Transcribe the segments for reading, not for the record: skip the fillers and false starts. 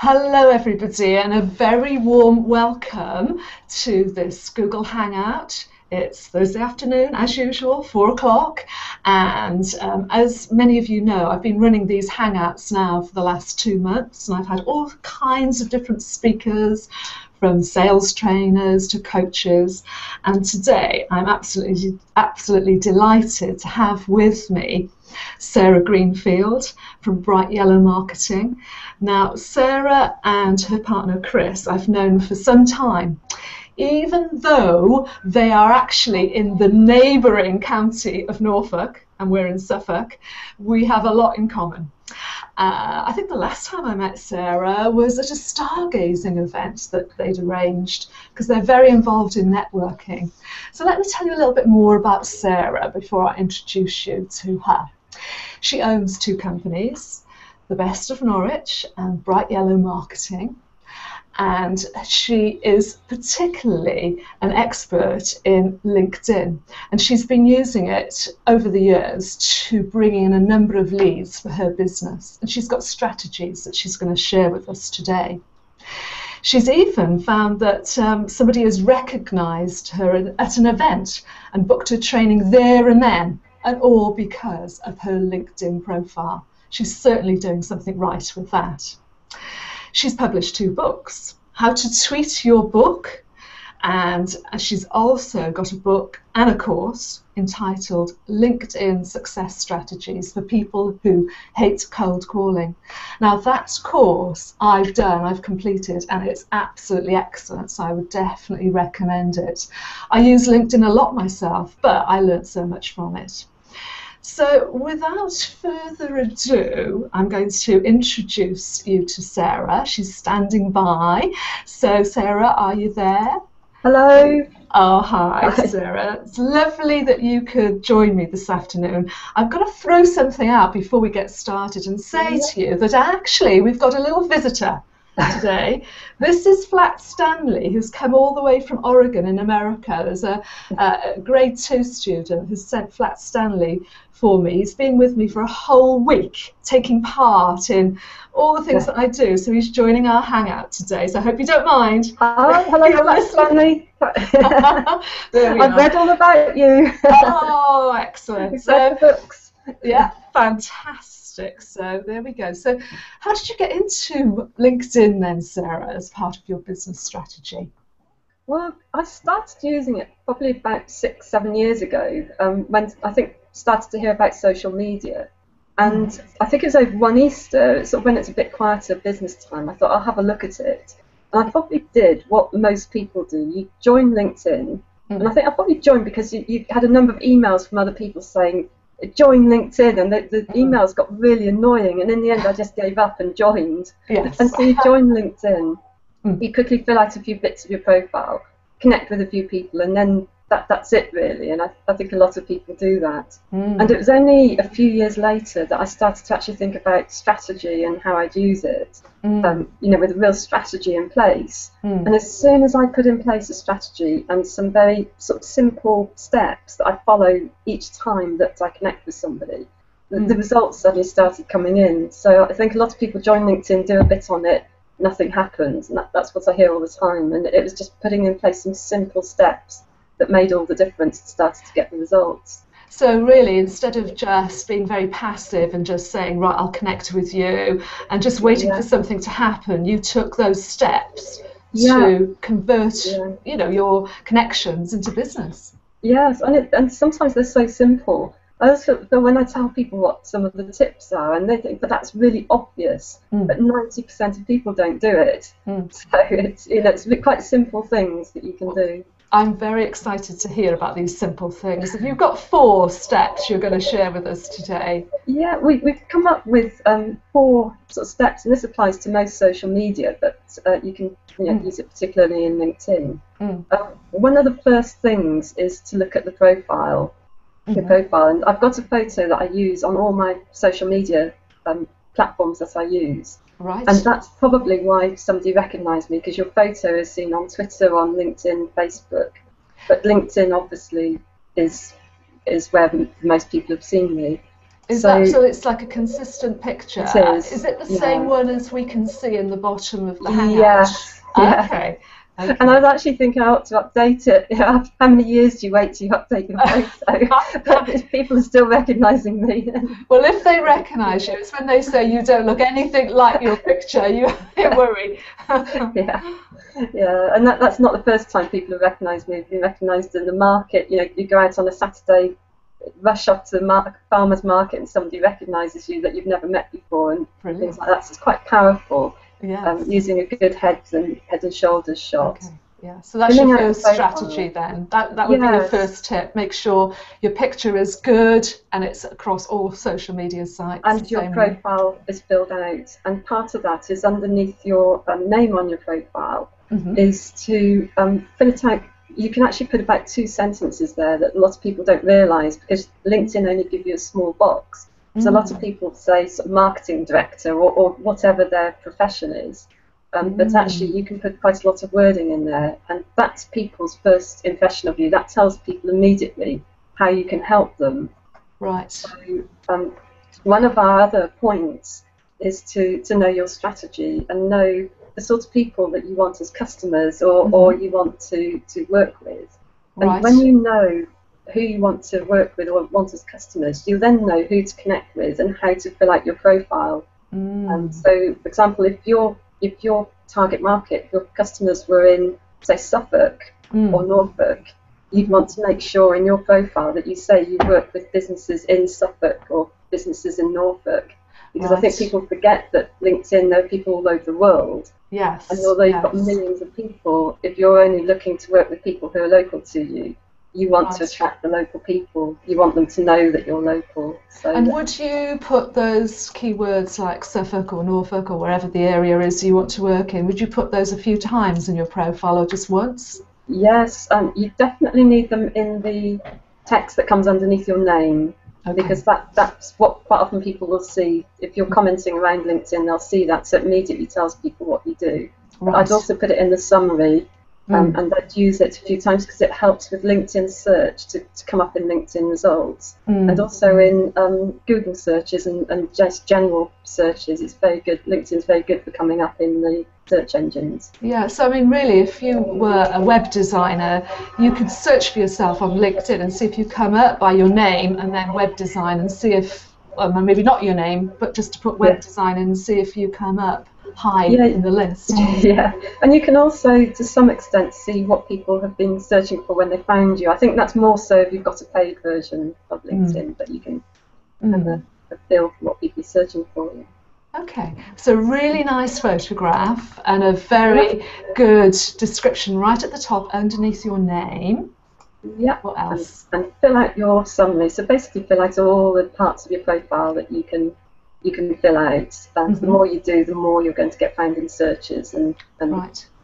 Hello everybody, and a very warm welcome to this Google Hangout. It's Thursday afternoon, as usual, 4 o'clock, and as many of you know, I've been running these Hangouts now for the last 2 months, and I've had all kinds of different speakers, from sales trainers to coaches, and today I'm absolutely delighted to have with me Sara Greenfield from Bright Yellow Marketing. Now, Sara and her partner Chris I've known for some time, even though they are actually in the neighbouring county of Norfolk and we're in Suffolk. We have a lot in common. I think the last time I met Sara was at a stargazing event that they'd arranged, because they're very involved in networking. So let me tell you a little bit more about Sara before I introduce you to her. She owns 2 companies, The Best of Norwich and Bright Yellow Marketing, and she is particularly an expert in LinkedIn, and she's been using it over the years to bring in a number of leads for her business, and she's got strategies that she's going to share with us today. She's even found that somebody has recognised her at an event and booked her training there and then, and all because of her LinkedIn profile. She's certainly doing something right with that. She's published 2 books, How to Tweet Your Book, and she's also got a book and a course entitled LinkedIn Success Strategies for People Who Hate Cold Calling. Now, that course I've completed, and it's absolutely excellent, so I would definitely recommend it. I use LinkedIn a lot myself, but I learned so much from it. So without further ado, I'm going to introduce you to Sara. She's standing by. So Sara, are you there? Hello. Oh, hi, Sara. It's lovely that you could join me this afternoon. I've got to throw something out before we get started and say to you that actually we've got a little visitor today. This is Flat Stanley, who's come all the way from Oregon in America. There's a grade 2 student who's sent Flat Stanley for me. He's been with me for a whole week, taking part in all the things that I do. So he's joining our Hangout today. So I hope you don't mind. Hi, hello, Flat Stanley. I've read all about you. Oh, excellent. So, read the books. Yeah, fantastic. So there we go. So how did you get into LinkedIn then, Sara, as part of your business strategy? Well, I started using it probably about 6-7 years ago, when I think started to hear about social media. And I think it was over one Easter, sort of when it's a bit quieter business time, I thought I'll have a look at it. And I probably did what most people do. You join LinkedIn, and I think I probably joined because you had a number of emails from other people saying, join LinkedIn, and the emails got really annoying, and in the end I just gave up and joined. Yes. And so you join LinkedIn, you quickly fill out a few bits of your profile, connect with a few people, and then that's it really. And I think a lot of people do that. And it was only a few years later that I started to actually think about strategy and how I'd use it, with a real strategy in place. And as soon as I put in place a strategy and some very sort of simple steps that I follow each time that I connect with somebody, the results suddenly started coming in. So I think a lot of people join LinkedIn, do a bit on it, nothing happens, and that's what I hear all the time. And it was just putting in place some simple steps that made all the difference and started to get the results. So really, instead of just being very passive and just saying, right, I'll connect with you, and just waiting for something to happen, you took those steps to convert, your connections into business. Yes, and sometimes they're so simple. I also feel when I tell people what some of the tips are, and they think, but that's really obvious, but 90% of people don't do it. So it's quite simple things that you can do. I'm very excited to hear about these simple things. If you've got 4 steps you're going to share with us today. Yeah, we've come up with 4 sort of steps, and this applies to most social media, but you can use it particularly in LinkedIn. One of the first things is to look at the profile. Your profile, and I've got a photo that I use on all my social media platforms that I use. Right. And that's probably why somebody recognised me, because your photo is seen on Twitter, on LinkedIn, Facebook. But LinkedIn obviously is where most people have seen me. So it's like a consistent picture? It is. Is it the same one as we can see in the bottom of the Hangout? Yes. Yeah. Okay. And I was actually thinking I ought to update it. How many years do you wait till you update your photo? But people are still recognising me. Well, if they recognise you, it's when they say you don't look anything like your picture, you worry. Yeah, and that's not the first time people have recognised me. I've been recognised in the market. You go out on a Saturday, rush off to the farmer's market, and somebody recognises you that you've never met before, and things like that. So it's quite powerful. Yes. Using a good head and shoulders shot. Okay. Yeah. So that's your first strategy then. That would be your first tip. Make sure your picture is good and it's across all social media sites. And your profile is filled out. And part of that is underneath your name on your profile is to fill it out. You can actually put about 2 sentences there that a lot of people don't realise, because LinkedIn only give you a small box. So a lot of people say sort of marketing director or whatever their profession is, but actually you can put quite a lot of wording in there, and that's people's first impression of you. That tells people immediately how you can help them. Right. So one of our other points is to know your strategy and know the sort of people that you want as customers or you want to work with. Right. And when you know who you want to work with or want as customers, you then know who to connect with and how to fill out your profile. So, for example, if your target market, your customers were in, say, Suffolk or Norfolk, you'd want to make sure in your profile that you say you work with businesses in Suffolk or businesses in Norfolk, because I think people forget that LinkedIn, there are people all over the world. Yes. And although you've got millions of people, if you're only looking to work with people who are local to you, you want to attract the local people. You want them to know that you're local. So, and would you put those keywords like Suffolk or Norfolk or wherever the area is you want to work in, would you put those a few times in your profile or just once? Yes, you definitely need them in the text that comes underneath your name, because that's what quite often people will see. If you're commenting around LinkedIn, they'll see that, so it immediately tells people what you do. Right. I'd also put it in the summary. And I'd use it a few times because it helps with LinkedIn search to come up in LinkedIn results, and also in Google searches and just general searches. It's very good. LinkedIn's very good for coming up in the search engines. Yeah, so I mean, really, if you were a web designer, you could search for yourself on LinkedIn and see if you come up by your name and then web design, and see if, well, maybe not your name, but just to put web design in and see if you come up high in the list. Yeah, and you can also to some extent see what people have been searching for when they found you. I think that's more so if you've got a paid version of LinkedIn, but you can have a feel for what people are searching for. Okay, so really nice photograph and a very good description right at the top underneath your name. Yeah. What else? And fill out your summary. So basically fill out all the parts of your profile that you can fill out, and the more you do, the more you're going to get found in searches, and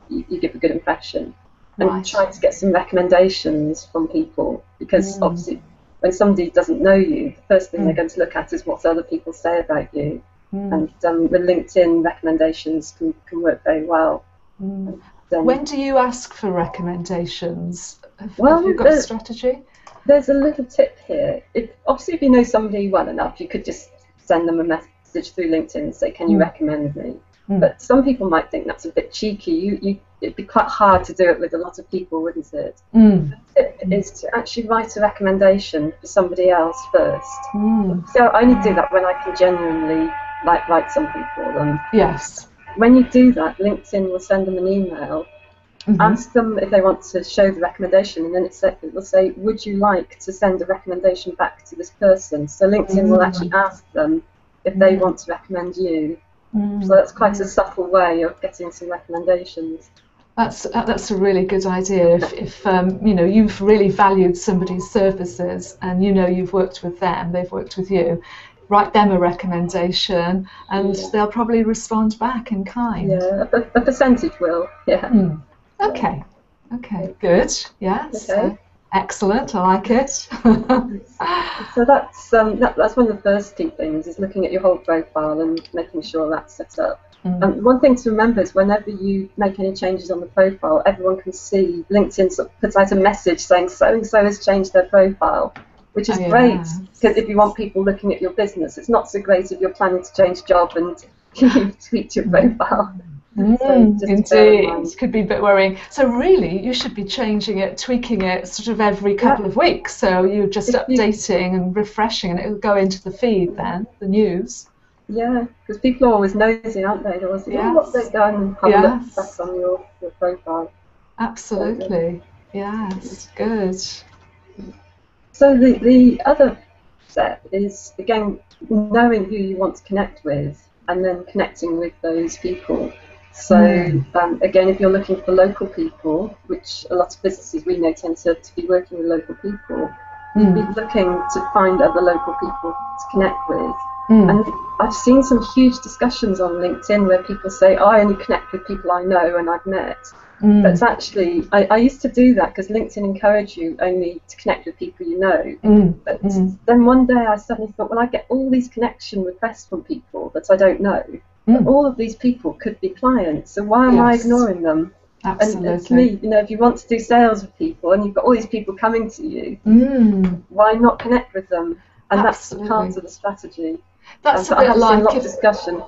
you give a good impression. And try to get some recommendations from people, because obviously when somebody doesn't know you, the first thing they're going to look at is what other people say about you. And with LinkedIn, recommendations can work very well. When do you ask for recommendations? Have you got a strategy? There's a little tip here. Obviously, if you know somebody well enough, you could just send them a message through LinkedIn and say, can you recommend me? But some people might think that's a bit cheeky. It'd be quite hard to do it with a lot of people, wouldn't it? The tip is to actually write a recommendation for somebody else first. So I only do that when I can genuinely write something for them. Yes. When you do that, LinkedIn will send them an email, ask them if they want to show the recommendation, and then it will say, would you like to send a recommendation back to this person? So LinkedIn will actually ask them if they want to recommend you. So that's quite a subtle way of getting some recommendations. That's a really good idea. If you've really valued somebody's services and you've worked with them, they've worked with you, write them a recommendation, and they'll probably respond back in kind. Yeah, a percentage will. Yeah. Okay, good. Yes. Okay. Excellent. I like it. So that's one of the first key things, is looking at your whole profile and making sure that's set up. And one thing to remember is whenever you make any changes on the profile, everyone can see. LinkedIn sort of puts out a message saying so and so has changed their profile. which is great because if you want people looking at your business. It's not so great if you're planning to change job and you tweak your profile. Indeed, could be a bit worrying. So really, you should be changing it, tweaking it sort of every couple of weeks. So you're just updating and refreshing, and it'll go into the feed then, the news. Yeah, because people are always nosy, aren't they? They're always what they've done and have a look back on your profile. Absolutely. Yes, good. So the other step is, again, knowing who you want to connect with and then connecting with those people. So again, if you're looking for local people, which a lot of businesses we know tend to be working with local people, you'd be looking to find other local people to connect with. And I've seen some huge discussions on LinkedIn where people say, I only connect with people I know and I've met. But it's actually, I used to do that because LinkedIn encouraged you only to connect with people you know. But then one day I suddenly thought, well, I get all these connection requests from people that I don't know. But all of these people could be clients, so why am I ignoring them? Absolutely. And to me, if you want to do sales with people and you've got all these people coming to you, why not connect with them? And that's part of the strategy. That's a bit like a lot of discussion.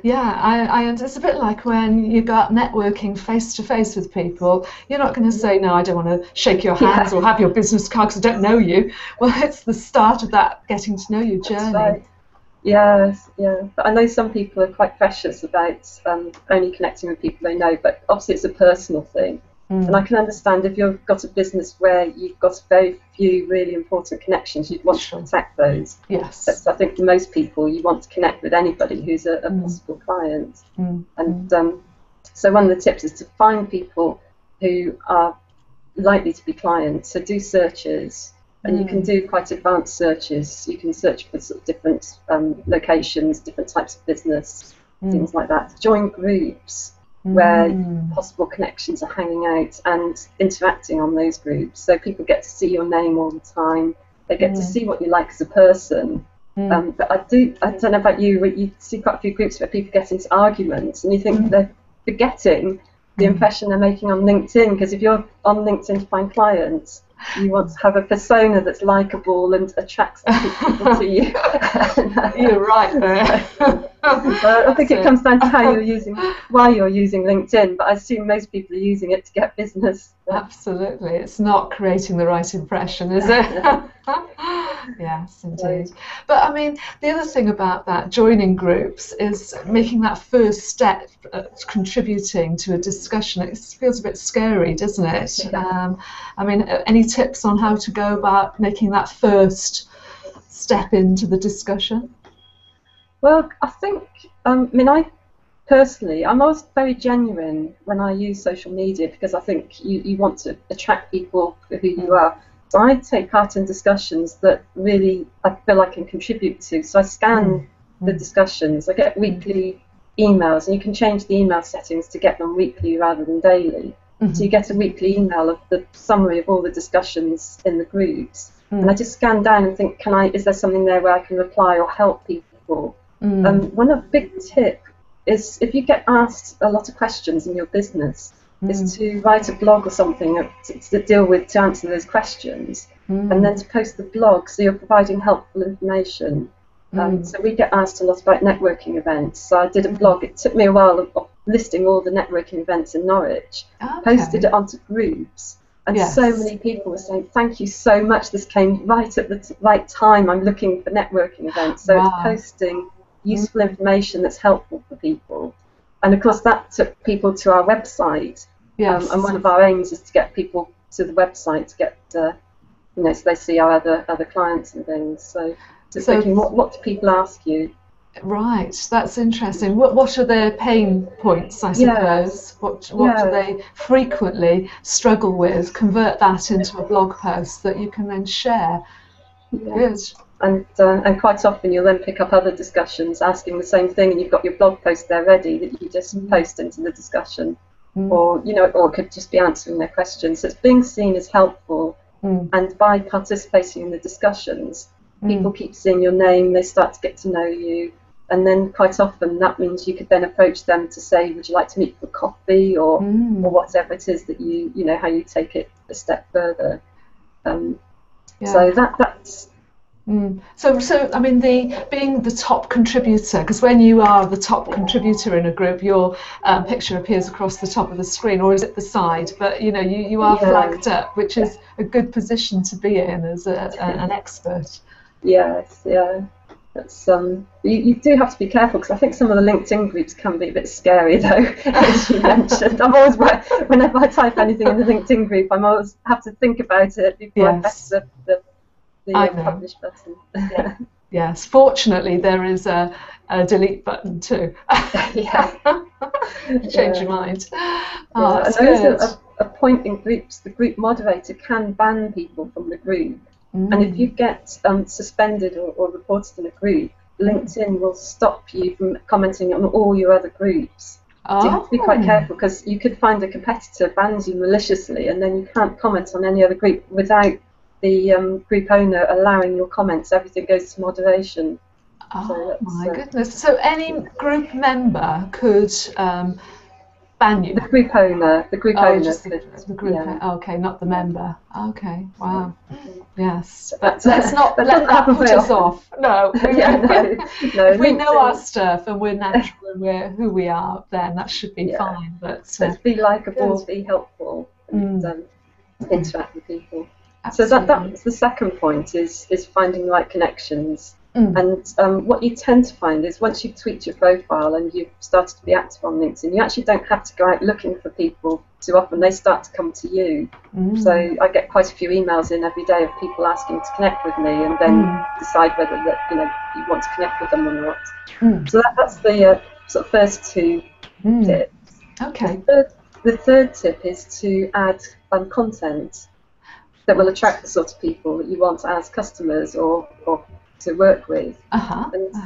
Yeah, it's a bit like when you go out networking face to face with people. You're not going to say, no, I don't want to shake your hands or have your business card because I don't know you. Well, it's the start of that getting to know you journey. Right. Yes, yeah. But I know some people are quite precious about only connecting with people they know, but obviously it's a personal thing. And I can understand if you've got a business where you've got very few really important connections, you'd want to protect those. Yes. But I think for most people, you want to connect with anybody who's a possible client. And so one of the tips is to find people who are likely to be clients. So do searches, and you can do quite advanced searches. You can search for sort of different locations, different types of business, things like that. Join groups where possible connections are hanging out and interacting on those groups. So people get to see your name all the time. They get to see what you like as a person. But I don't know about you, but you see quite a few groups where people get into arguments and you think they're forgetting the impression they're making on LinkedIn, because if you're on LinkedIn to find clients, you want to have a persona that's likable and attracts people to you. You're right there. I think it comes down to why you're using LinkedIn, but I assume most people are using it to get business. Absolutely. It's not creating the right impression, is it? Yes, indeed. But I mean, the other thing about that, joining groups, is making that first step, contributing to a discussion. It feels a bit scary, doesn't it? I mean, any tips on how to go about making that first step into the discussion? Well, I think, I personally, I'm always very genuine when I use social media, because I think you want to attract people for who you are. So I take part in discussions that really I feel I can contribute to. So I scan the discussions. I get weekly emails, and you can change the email settings to get them weekly rather than daily. So you get a weekly email of the summary of all the discussions in the groups. And I just scan down and think, is there something there where I can reply or help people? One of the big tip is, if you get asked a lot of questions in your business, is to write a blog or something to answer those questions, and then to post the blog so you're providing helpful information. So we get asked a lot about networking events. So I did a blog. It took me a while of listing all the networking events in Norwich, posted it onto groups, and so many people were saying, thank you so much, this came right at the right time, I'm looking for networking events. So it's posting useful information that's helpful for people. And of course that took people to our website, and one of our aims is to get people to the website to get so they see our other clients and things. So thinking, what do people ask you? Right, that's interesting. What are their pain points, I suppose? What do they frequently struggle with? Convert that into a blog post that you can then share. Good. And quite often you'll then pick up other discussions asking the same thing, and you've got your blog post there ready that you just post into the discussion, or it could just be answering their questions. So it's being seen as helpful, and by participating in the discussions, people keep seeing your name, they start to get to know you, and then quite often that means you could then approach them to say, would you like to meet for coffee, or whatever it is that how you take it a step further. Yeah. So that's. So I mean, being the top contributor, because when you are the top contributor in a group, your picture appears across the top of the screen, or is it the side? But you know, you are flagged up, which is a good position to be in as an expert. Yes, yeah. That's you do have to be careful, because I think some of the LinkedIn groups can be a bit scary, though, as you mentioned. I'm always, whenever I type anything in the LinkedIn group, I'm always have to think about it before I press the publish button. Yes, fortunately there is a delete button too. Change your mind. Oh, that's and there good. is a point in groups, the group moderator can ban people from the group. And if you get suspended or reported in a group, LinkedIn will stop you from commenting on all your other groups. So you have to be quite careful, because you could find a competitor bans you maliciously, and then you can't comment on any other group without the group owner allowing your comments. Everything goes to moderation. Oh, my goodness. So any group member could ban you? The group owner. The group owner. Just the group owner. Okay, not the member. Okay, wow. Yes, but let's not let that put us off. No. If we know our stuff and we're natural and we're who we are, then that should be fine. But let's be likeable, be helpful, and interact with people. Absolutely. So that's the second point, is finding the right connections. And what you tend to find is, once you've tweaked your profile and you've started to be active on LinkedIn, you actually don't have to go out looking for people too often. They start to come to you. So I get quite a few emails in every day of people asking to connect with me, and then decide whether you want to connect with them or not. So that's the sort of first two tips. Okay. The third tip is to add content that will attract the sort of people that you want as customers or to work with.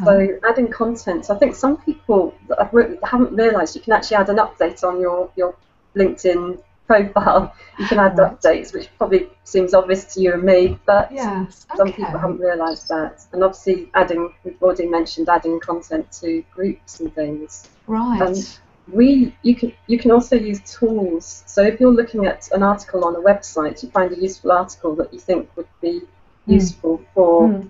So adding content, I think some people that I've worked with haven't realised you can actually add an update on your LinkedIn profile. You can add updates, which probably seems obvious to you and me, but some people haven't realised that. And obviously we've already mentioned adding content to groups and things. You can also use tools. So if you're looking at an article on a website, you find a useful article that you think would be useful for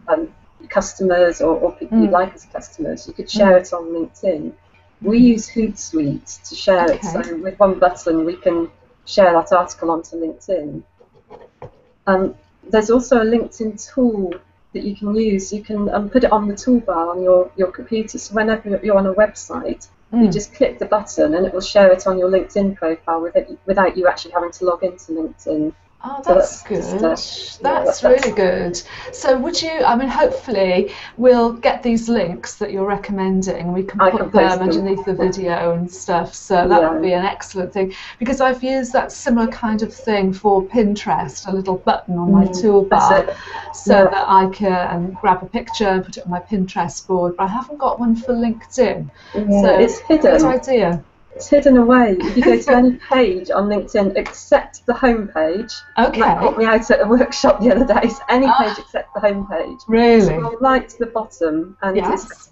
customers or people you like as customers, you could share it on LinkedIn. We use Hootsuite to share it. So with one button we can share that article onto LinkedIn. There's also a LinkedIn tool that you can use. You can put it on the toolbar on your computer, so whenever you're on a website, you just click the button and it will share it on your LinkedIn profile without you actually having to log into LinkedIn. Oh, that's good. That's really good. So would you, I mean, hopefully we'll get these links that you're recommending and we can put them underneath the video and stuff. So that would be an excellent thing, because I've used that similar kind of thing for Pinterest, a little button on my toolbar, so that I can grab a picture and put it on my Pinterest board, but I haven't got one for LinkedIn. So it's hidden. Good idea. It's hidden away. If you go to any page on LinkedIn except the home page, that caught me out at a workshop the other day. So any page except the home page. Really? Scroll right to the bottom, and it's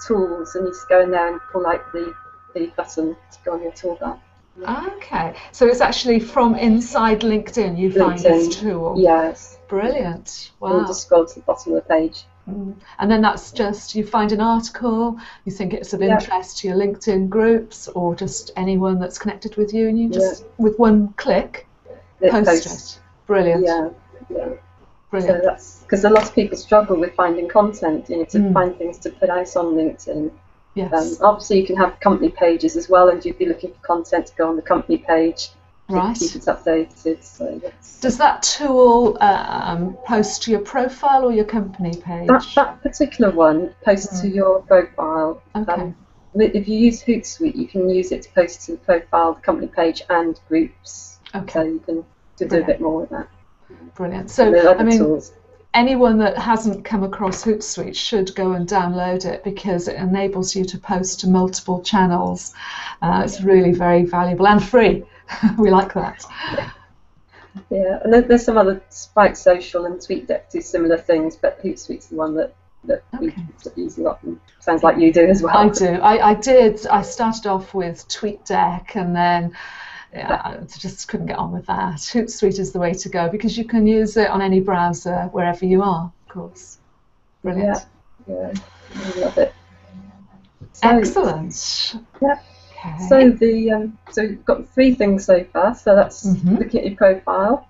tools, and you just go in there and pull out the button to go on your toolbar. Okay, so it's actually from inside LinkedIn you find this tool. Yes. Brilliant. Wow. And you just scroll to the bottom of the page. And then that's just, you find an article, you think it's of interest to your LinkedIn groups or just anyone that's connected with you, and you just, with one click, post it. Brilliant. Brilliant. So that's because a lot of people struggle with finding content, to find things to put out on LinkedIn. Yes. Obviously you can have company pages as well, and you'd be looking for content to go on the company page. Keep it updated. So does that tool post to your profile or your company page? That particular one posts to your profile. Okay. If you use Hootsuite, you can use it to post to the profile, the company page, and groups. Okay. So you can do a bit more with that. Brilliant. So I mean, anyone that hasn't come across Hootsuite should go and download it, because it enables you to post to multiple channels. It's really very valuable and free. We like that. Yeah, and there's some other, Spike Social and TweetDeck do similar things, but Hootsuite's the one that we use a lot. And sounds like you do as well. I do. I started off with TweetDeck, and then I just couldn't get on with that. Hootsuite is the way to go because you can use it on any browser wherever you are, of course. Brilliant. Yeah, I love it. So, excellent. Yeah. Okay. So we've got 3 things so far. So that's looking at your profile,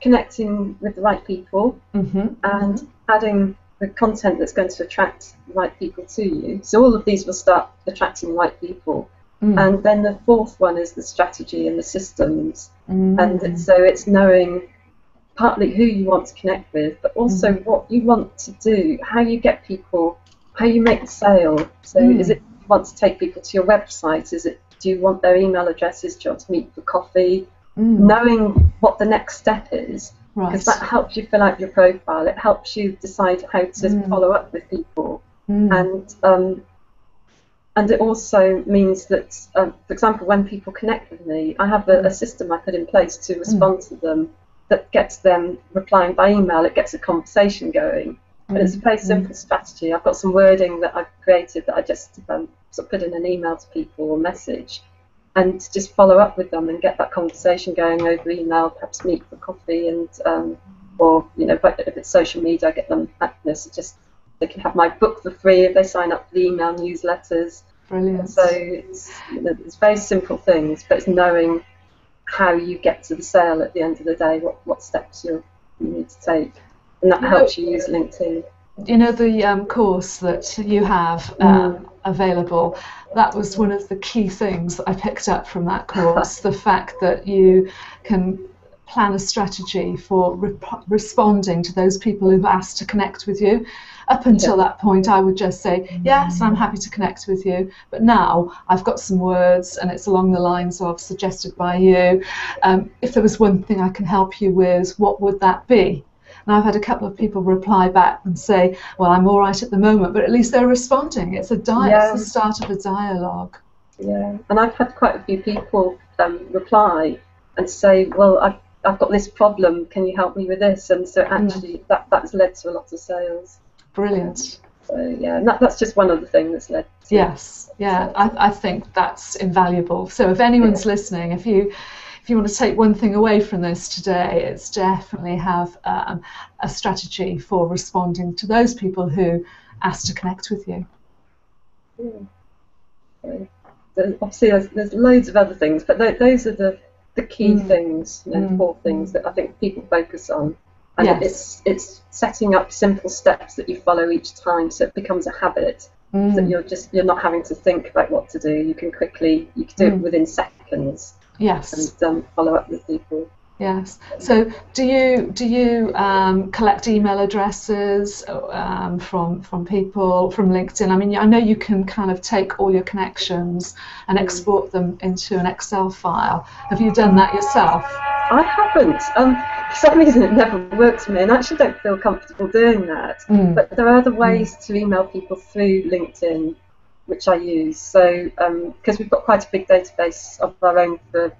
connecting with the right people, and adding the content that's going to attract the right people to you. So all of these will start attracting the right people. And then the 4th one is the strategy and the systems. And so it's knowing partly who you want to connect with, but also what you want to do, how you get people, how you make the sale. So is it you want to take people to your website? Do you want their email addresses? Do you want to meet for coffee? Knowing what the next step is, because that helps you fill out your profile. It helps you decide how to follow up with people. And it also means that, for example, when people connect with me, I have a system I put in place to respond to them that gets them replying by email. It gets a conversation going. And it's a very simple strategy. I've got some wording that I've created that I just sort of put in an email to people or message, and just follow up with them and get that conversation going over email, perhaps meet for coffee, and or if it's social media, I get them just they can have my book for free if they sign up for the email newsletters. Brilliant. So it's very simple things, but it's knowing how you get to the sale at the end of the day, what steps you need to take. And that helps you use LinkedIn. The course that you have available, that was one of the key things that I picked up from that course, the fact that you can plan a strategy for responding to those people who've asked to connect with you. Up until that point, I would just say, yes, I'm happy to connect with you. But now I've got some words, and it's along the lines of suggested by you. If there was one thing I can help you with, what would that be? And I've had a couple of people reply back and say, well, I'm all right at the moment, but at least they're responding. It's it's the start of a dialogue. Yeah, and I've had quite a few people reply and say, well, I've got this problem, can you help me with this? And so actually that's led to a lot of sales. Brilliant. So and that's just one other thing that's led to I think that's invaluable. So if anyone's listening, if you want to take one thing away from this today, it's definitely have a strategy for responding to those people who ask to connect with you. Obviously, there's loads of other things, but those are the key things, the 4 things that I think people focus on. And it's setting up simple steps that you follow each time, so it becomes a habit. That you're not having to think about what to do. You can do it within seconds. Yes. And follow up with people. Yes. So do you collect email addresses from people from LinkedIn? I mean, I know you can kind of take all your connections and export them into an Excel file. Have you done that yourself? I haven't. For some reason, it never works for me, and I actually don't feel comfortable doing that. But there are other ways to email people through LinkedIn, which I use. So because we've got quite a big database of our own for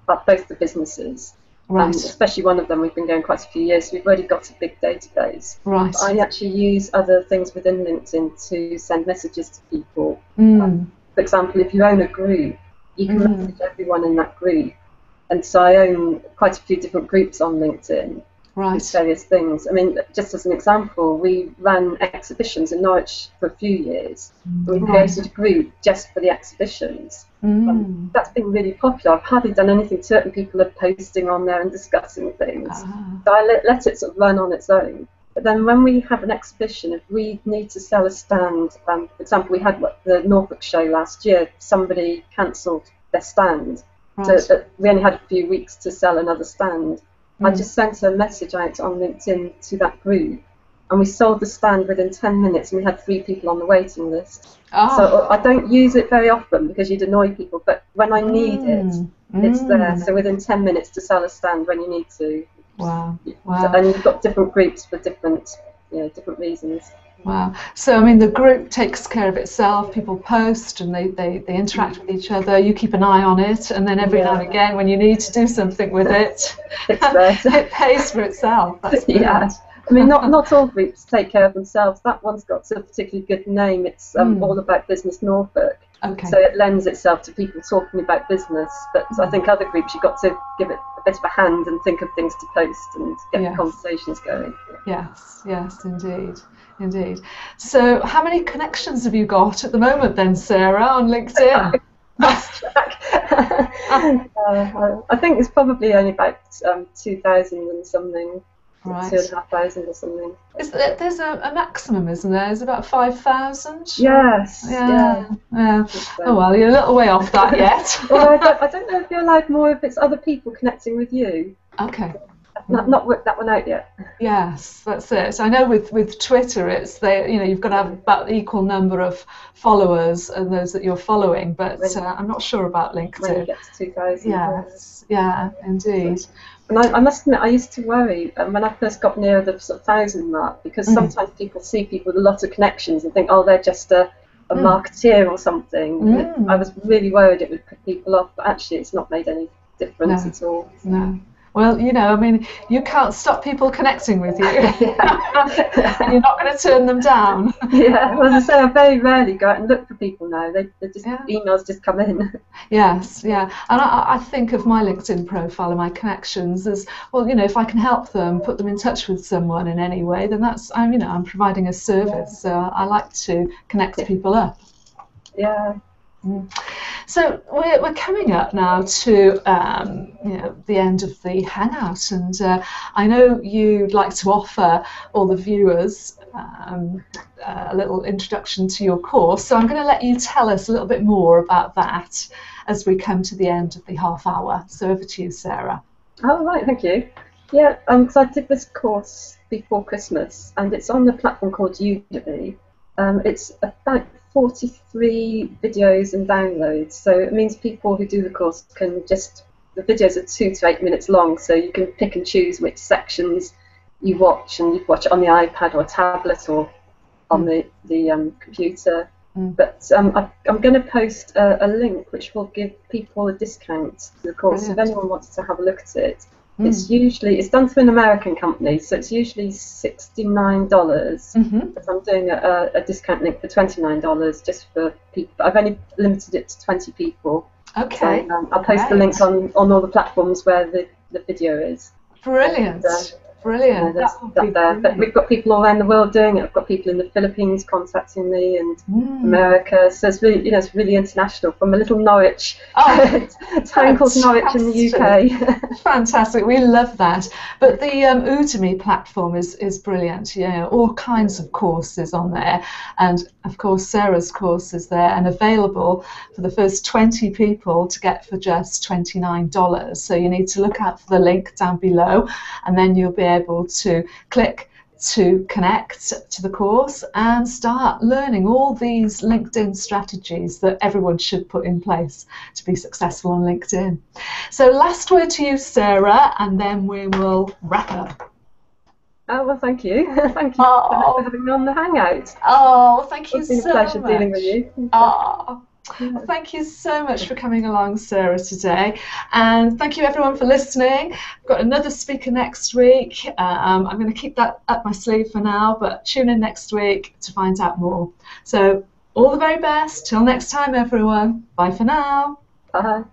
both the businesses. Right. Especially one of them, we've been going quite a few years, so we've already got a big database. Right. But I actually use other things within LinkedIn to send messages to people. For example, if you own a group, you can message everyone in that group. And so I own quite a few different groups on LinkedIn. Right. With various things. I mean, just as an example, we ran exhibitions in Norwich for a few years. We created a group just for the exhibitions. That's been really popular. I've hardly done anything to it, and people are posting on there and discussing things. So I let it sort of run on its own. But then when we have an exhibition, if we need to sell a stand, for example, we had the Norfolk show last year, somebody cancelled their stand. Right. So we only had a few weeks to sell another stand. I just sent a message out on LinkedIn to that group, and we sold the stand within 10 minutes, and we had 3 people on the waiting list. So I don't use it very often because you'd annoy people, but when I need it, it's there. So within 10 minutes to sell a stand when you need to. Wow. And you've got different groups for different reasons. Wow. So, I mean, the group takes care of itself. People post and they interact with each other. You keep an eye on it, and then every now and again, when you need to do something with it, it pays for itself. That's brilliant. I mean, not all groups take care of themselves. That one's got a particularly good name. It's all about business Norfolk. Okay. So it lends itself to people talking about business. But I think other groups, you've got to give it a bit of a hand and think of things to post and get the conversations going. Yes, yes, indeed. Indeed. So how many connections have you got at the moment then, Sarah, on LinkedIn? I think it's probably only about 2,000 and something. Right. 2,500 or something. There's a maximum, isn't there? It's about 5,000. Yes. Yeah. Oh well, you're a little way off that yet. Well, I don't know if you're allowed more if it's other people connecting with you. Okay. I've not worked that one out yet. Yes, that's it. I know with Twitter, it's you've got to have about the equal number of followers and those that you're following, but I'm not sure about LinkedIn. When you get to 2,000. Yes. Yeah, indeed. And I must admit, I used to worry when I first got near the sort of 1,000 mark, because sometimes people see people with a lot of connections and think, oh, they're just a marketeer or something. I was really worried it would put people off, but actually it's not made any difference at all. No. Well, I mean, you can't stop people connecting with you. And you're not going to turn them down. Yeah, well, as I say, I very rarely go out and look for people now. They just emails just come in. Yes, yeah. And I think of my LinkedIn profile and my connections as, well, if I can help them, put them in touch with someone in any way, then I'm providing a service. So I like to connect people up. Yeah. So we're coming up now to the end of the Hangout, and I know you'd like to offer all the viewers a little introduction to your course. So I'm going to let you tell us a little bit more about that as we come to the end of the half hour. So over to you, Sarah. Oh, right, thank you. Yeah, so I did this course before Christmas, and it's on the platform called Udemy. It's about 43 videos and downloads, so it means people who do the course can the videos are 2 to 8 minutes long, so you can pick and choose which sections you watch, and you watch it on the iPad or tablet or on the computer. But I'm going to post a link which will give people a discount to the course. Brilliant. If anyone wants to have a look at it. It's done through an American company, so it's usually $69. But I'm doing a discount link for $29 just for people. I've only limited it to 20 people. Okay. So, I'll post the link on all the platforms where the video is. Brilliant. Brilliant. But we've got people all around the world doing it. I've got people in the Philippines contacting me, and America. So it's really, it's really international. From a little Norwich town called Norwich in the UK. Fantastic. We love that. But the Udemy platform is brilliant. All kinds of courses on there, and of course Sarah's course is there and available for the first 20 people to get for just $29. So you need to look out for the link down below, and then you'll be able to click to connect to the course and start learning all these LinkedIn strategies that everyone should put in place to be successful on LinkedIn. So last word to you, Sarah, and then we will wrap up. Oh, well, thank you. Thank you for having me on the Hangout. Oh, thank you so much. It's been a pleasure dealing with you. Thank you so much for coming along, Sarah, today. And thank you, everyone, for listening. I've got another speaker next week. I'm going to keep that up my sleeve for now, but tune in next week to find out more. So all the very best. Till next time, everyone. Bye for now. Bye.